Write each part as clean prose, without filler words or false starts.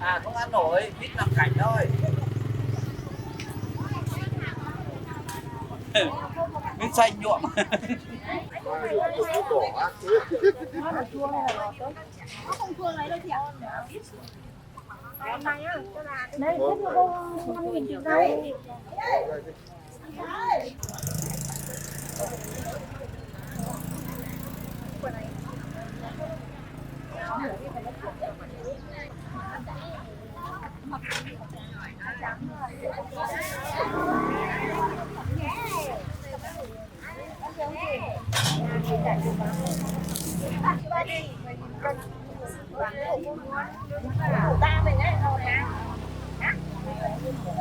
À không ăn nổi, biết làm cảnh thôi. Biết xanh nhuộm. Nó không chua lấy đâu chị ạ. Hôm nay á, đấy hết cô 5.000 chị đây. Ta mình ấy thôi nè. Hả?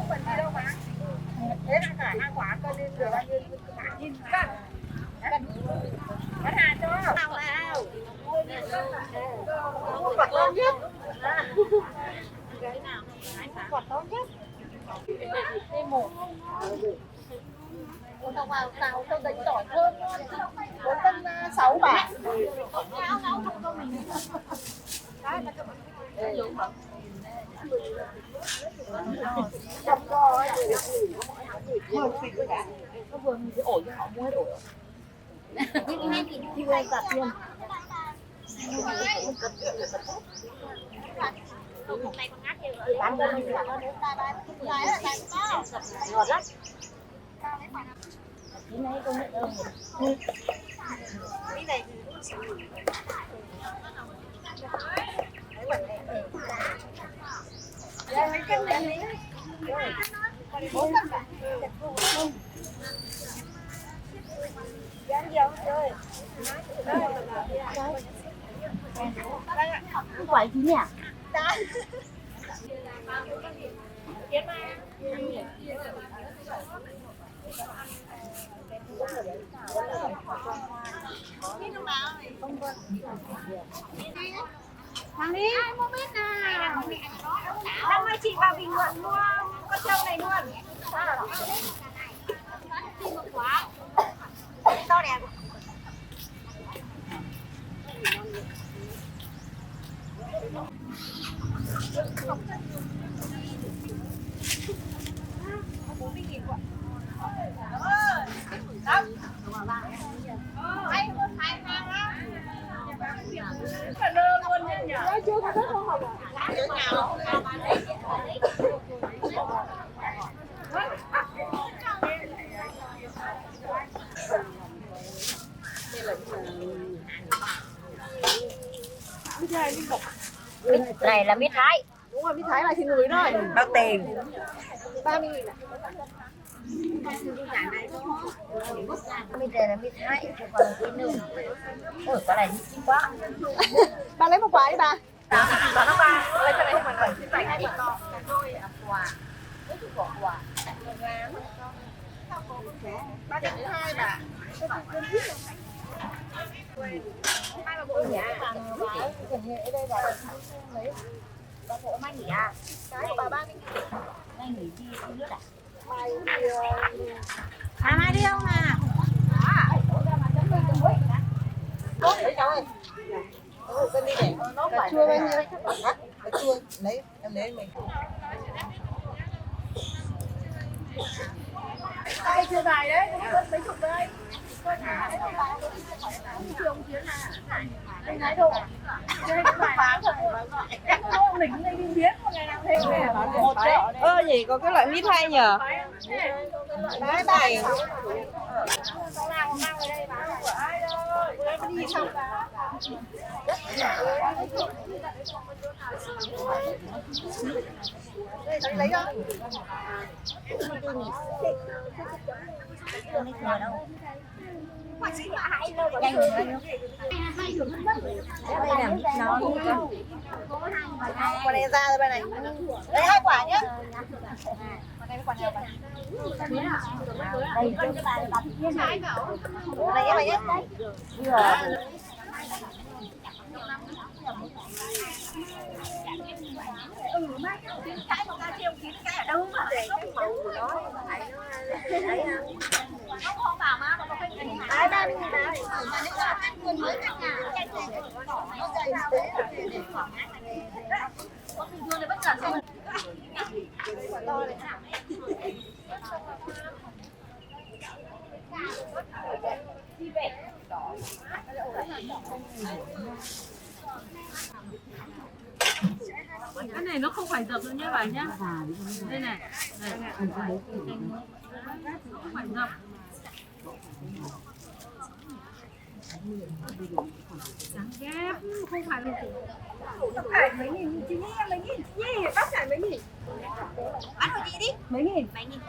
Mình đi đâu mà? Thế là cả hai quả coi lên rồi bao nhiêu cả nhìn cả. Bắt hà cho. Nào nào. Quả to nhất. Cái nào? Quả to nhất. Thêm một. Đâu vào nào tôi đánh tỏi thơm luôn. 4 cân 6 bả. Nấu không có mình. Đấy là chọc co ấy vừa xịt với cả nó vừa cái ổi cho họ mua hết ổi nhưng em thì chưa gặp luôn bán đơn thì nó đến ba ngọt lắm cái này công nhận đâu cái này mấy cái này quậy chứ nhỉ? Thằng đi, ai mua biết nào? Năm nay chị vào bình luận mua con trâu này luôn. Tìm một quả. To đẹp. Anh mua hai hàng á. Cả đơn luôn nha nhỉ? Chưa có đất không học à? Chỗ nào? Này là mít Thái. Đúng rồi, mít Thái là thịt người thôi. Bao tiền? 30.000 ạ. Bây giờ là mít Thái, còn cái nương. Ôi, quả này chín quá. Bà lấy một quả đi bà. Bà nó ba, lấy cái này không phải xin phải hai quả to. Quả. Quả. 3.2 bà. Hai bà bộ nhỉ? Ở đây là lấy bà bộ mai nghỉ à? Cái của bà 30.000. Mai nghỉ đi nước à? Mai đi Mai đi không à? Tốt đấy cháu ơi. Cân đi để nó phải chua bao nhiêu? Cái chua lấy em lấy mình. Đây chưa dài đấy, mấy chục đây. Trường chuyến à? Anh thấy đâu? Chơi cái bài bán thật. Không đỉnh đây đi biết một ngày nào thêm này. Gì có cái loại mít hay nhờ? Đấy này. Có nào mang về đây bán của ai đâu. Em đi xong đây lấy cho. Nhanh rồi. Đây là mít nó. Quả này ra rồi bên này. Lấy 2 quả nhé. Quả này quả nào bà? Đây cho bà Đây mày nhé. Cái một cái chiêu kín cái ở đâu mà để cái màu của nó thấy nó không vào mà nó phải nhìn Đấy đây mình đấy. Mà nếu là ăn người mới ăn nhà cái này nó dày nào đấy để khoảng có bình thường thì bất chợt xong. To đấy. Cái này nó không phải dập đâu nhé bà nhá. Đây này. Đây. Nó không phải dập. Trắng ghép, không phải là phải mấy nghìn chị nghĩ mấy nghìn gì bác phải mấy nghìn Bán của chị đi. mấy nghìn Mấy nghìn.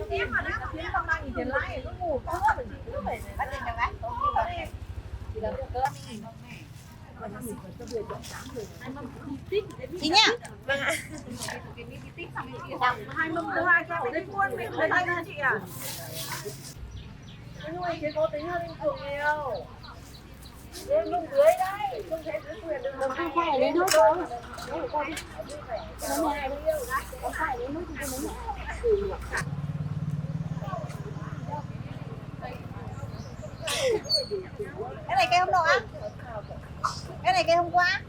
em mà nó kiếm không đang nhìn tiền lãi nó ngủ có mình cứ phải Bắt tiền cho gái. Chị nhá. hai mâm thứ hai sao đấy buôn mình thấy anh chị à nhưng mà cái có tính hơn bình thường nhiều lên mông dưới đấy không thấy dưới quyền được không phải lấy nước không nó này không phải lấy nước thì nó Cái này cây hôm nọ á? Cái này cây hôm qua?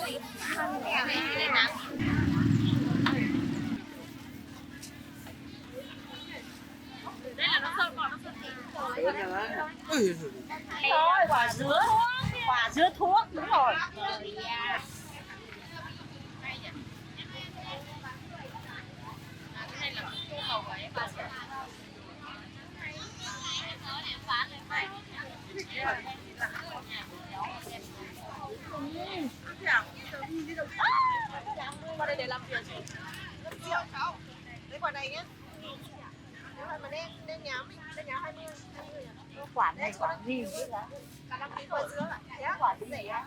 Đây là nó sơ còn nó sơ Thôi quả dứa thuốc đúng rồi. Qua đây để làm việc. Lấy quả này nhé. Nếu mà đem nhám 20. Quả này quả gì vậy? Cả 5 kg quả dứa ạ. Thế quả rẻ á.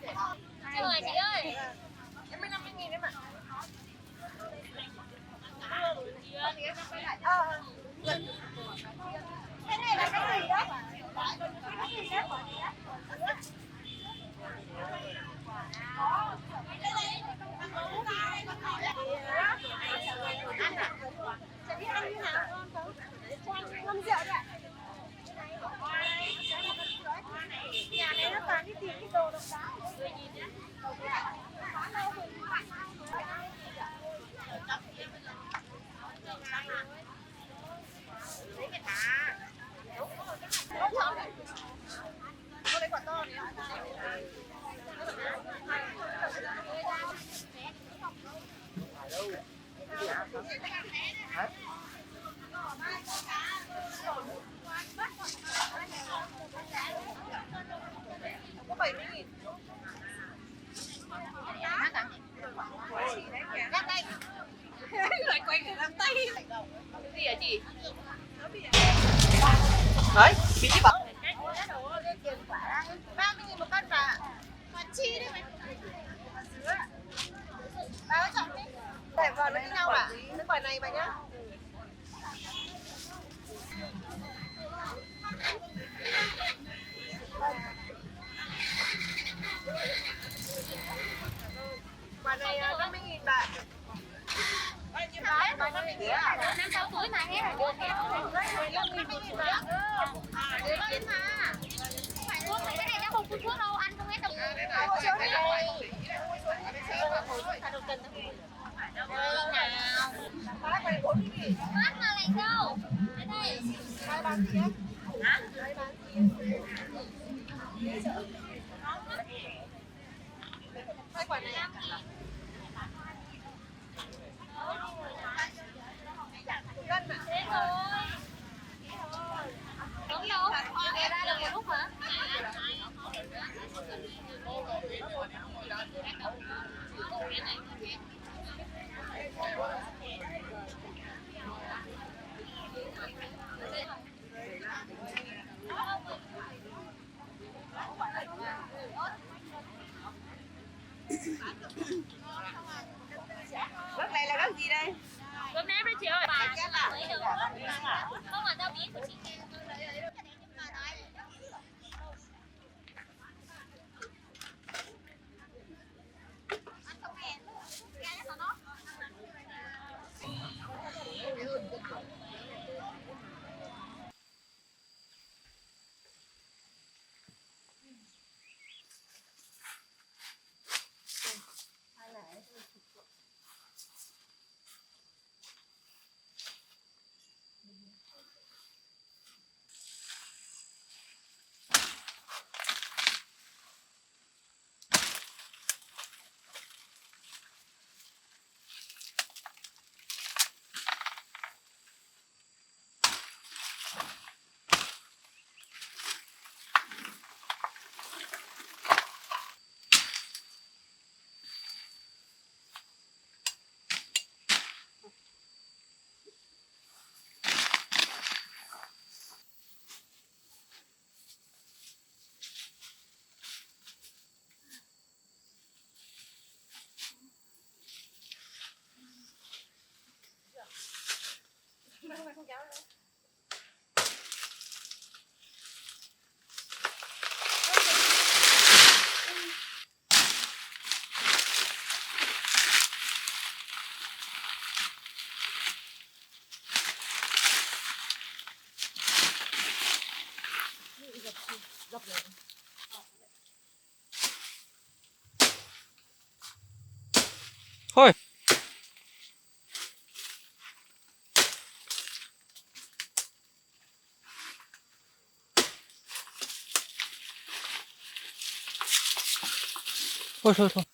Rồi chị ơi. Em 50.000 em ạ. Cái này là cái gì đó? Nhà này nó toàn đi tìm cái đồ độc đáo. Con lấy quả to này. Có 70.000. Gác đây. Lại quay cái găng tay. Cái gì hả chị? Đấy, bị bật. 30.000 một cân bà. Quả chi đấy mày. Bà có chọn đi. Để vào nó như nhau à? Cái quả này bà nhá. Quả này 50.000 bà. Bà 50.000 à? 5-6 túi mà hết rồi. 50.000 bà. Để lên mà. Thuốc cái này nó không phun thuốc đâu, ăn không hết đâu. Mát mà lạnh đâu. Đây đây. Hai bán gì em? Hả? Hai bán gì? Hai quả này. Cân mà. Thế thôi. Đúng đâu? Nghe ra được một lúc hả? Gấc này là gấc gì đây? Cơm nếp đấy chị ơi. Không mà tao biết của chị. thôi thôi thôi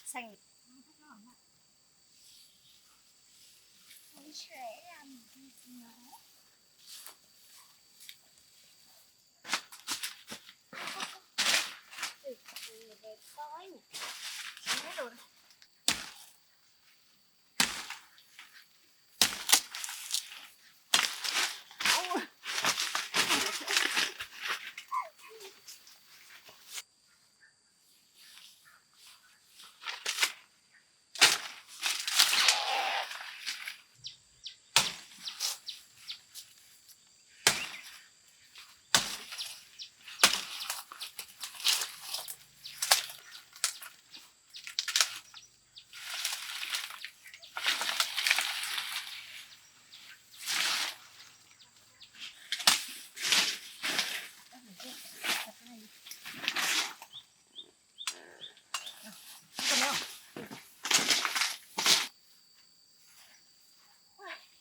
xanh sẽ làm nó đẹp tối nhé rồi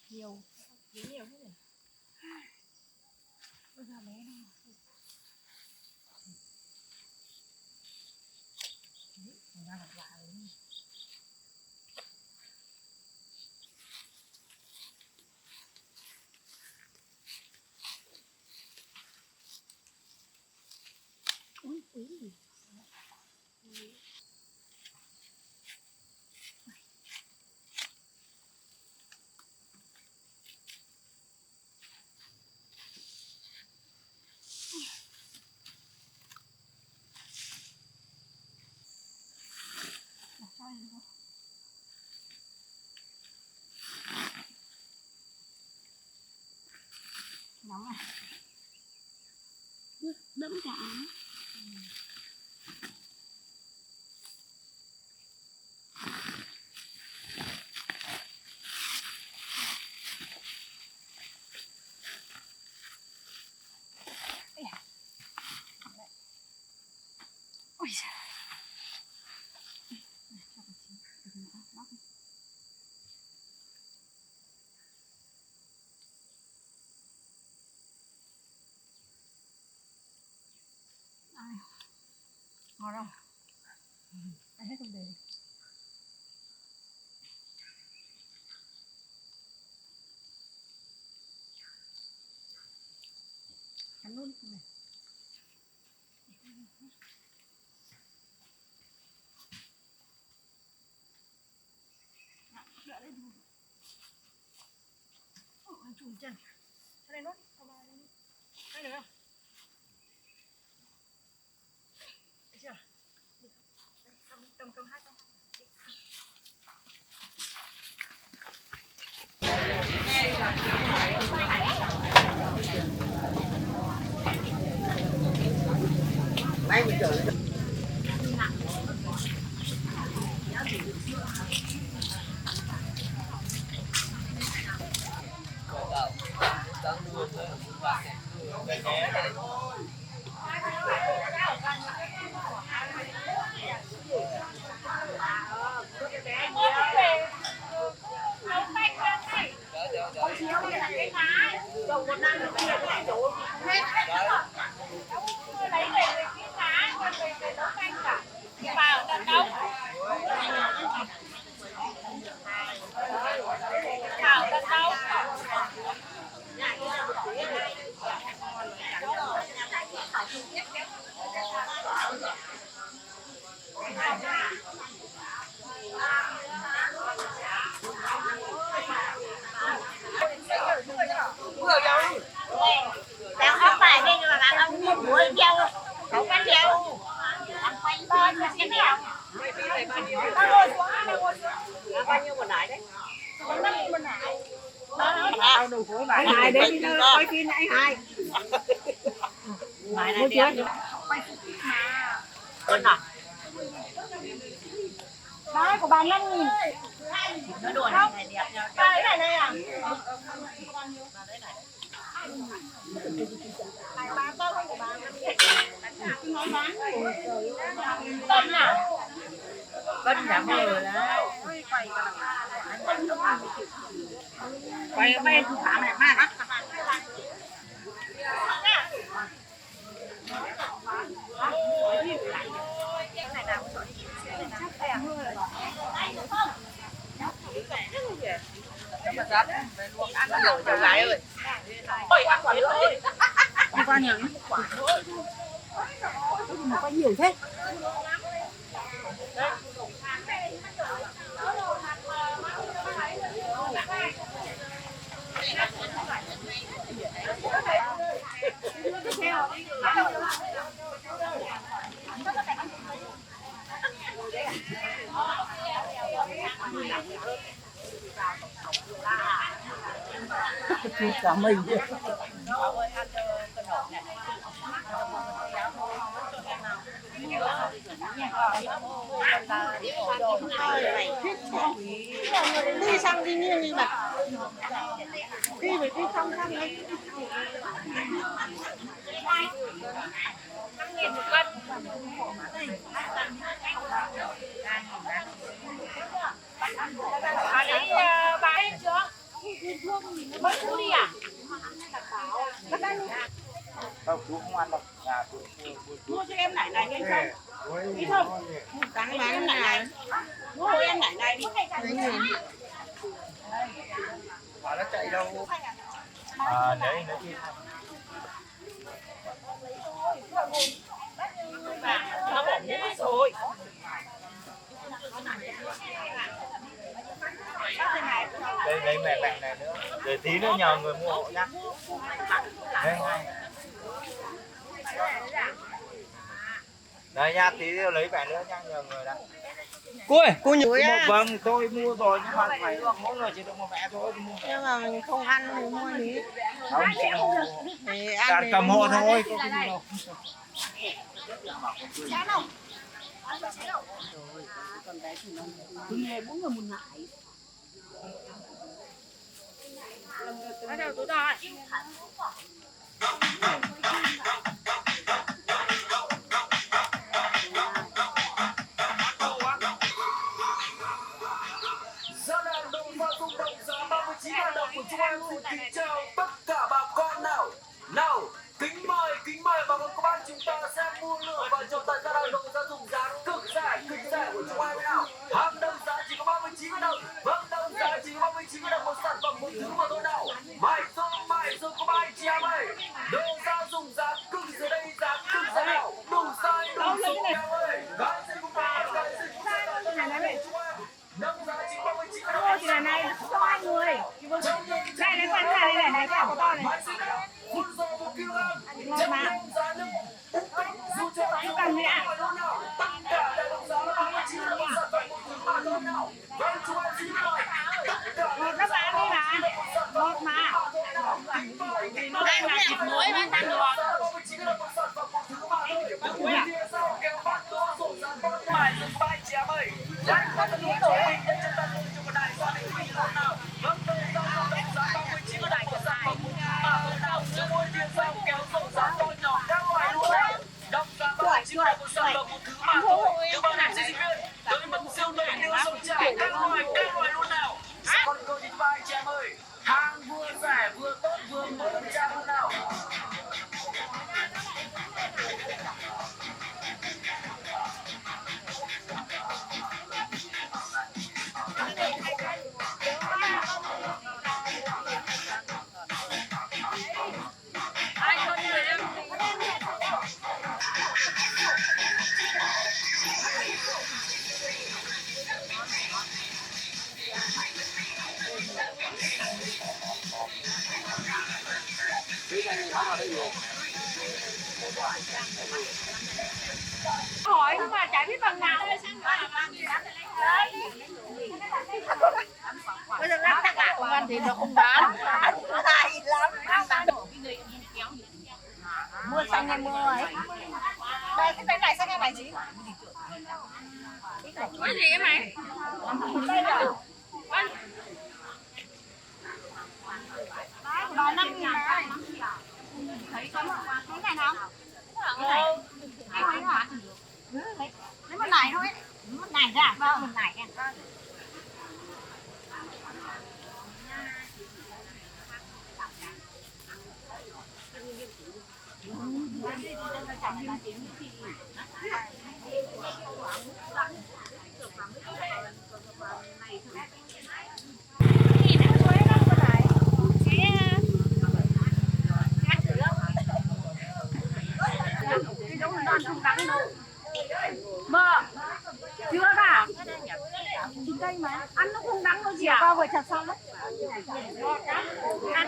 nhiều nhiều thế này bây giờ bé đâu ra gặp lại rồi ui quý gì nóng à đẫm cả ôi giời ngon không? Ăn hết không để ăn luôn này. Đợi đây thôi. Ăn chùm chân. Cho đây luôn. Đây được không? Được chưa? Cầm hai con. Đây mình chửi. Hãy subscribe cho kênh Ghiền Mì Gõ để không bỏ lỡ những video hấp dẫn. Bạn không phải đi mà bạn ông mua dâu, không có dâu. Bạn quay bên cái nào? bao nhiêu một nải đấy? Tao đủ khối bài hai đấy coi phim này hai. Bài này đẹp. Ơn à? Đấy của bà 5.000. Nó đồ này đẹp nha. Cái này này à? Bà tôi không của bà. Nói bán. Tôm à? Cân giảm rồi đấy. Quay quay thu thả này mát á. Cháu gái ơi. Ôi ăn quả nữa ơi. Ăn qua nhiều nhé. Mà có nhiều thế. Cả mình. Đi xong đi như mà. Đi phải đi xong xong đấy. 5.000 một cân. Bà lấy bà em chưa? Mới cũ đi à? Không, chú không ăn đâu. Nhà chú Mua cho em nải này nhanh không? Đi không? Bán em nải này. Mua cho em nải này đi. nó chạy đâu. À, đấy nó đi. Nó bỏ mũi rồi. Đây mẹ bạn này nữa. Để tí nữa nhờ người mua hộ nhá. Đây ngay. Đây nha, tí nữa lấy bạn nữa nha, nhờ người đây. Cô ơi, cô nhớ Vâng, tôi mua rồi nhưng mà phải mỗi người chỉ được một mẹ thôi. Nhưng mà mình không ăn thì mua tí. Không, Thì cả ăn cầm hộ thôi, có cái gì đâu. Bắt đầu tú rồi. Gia đàn đồng và rung động giá 39.000 đồng của chúng em xin kính chào tất cả bà con nào. Nào, kính mời bà con các bác chúng ta sẽ mua lựa và chọn tại gia đàn đồng gia dụng giá cực rẻ của chúng em nào. Hàng đồng giá chỉ có 39.000 đồng. Vâng, đồng giá chỉ có 39.000 đồng một sản phẩm một thứ mà thôi nào. Mãi rồi các bác chị em ơi. Đồ gia dụng giá cực dưới đây, giá cực giá nào. Đủ size, đủ số em ơi. Gái dây của bà, gái dây của bà, gái dây của chúng em. Đồng giá chỉ 39.000 đồng. Mua thì là này cho hai người. Này này quan này này này cái của to này. Ngon mà. Cái cần gì ạ? Một nó bán đi mà. Một mà. Đây là thịt muối bán tăng được. Hàng vừa rẻ vừa tốt vừa mới ra luôn nào. biết bằng nào bây giờ lắm các bạn ăn thì nó không bán hay lắm mua xanh hay mua ấy đây cái bánh này xanh hay bánh gì cái gì em mày đây rồi đó 5.000 này thấy cái này nào lấy một này thôi một này ra vâng một này nha Mơ chưa cả chín cây mà ăn nó không đắng đâu chị ạ vừa chặt xong đấy ăn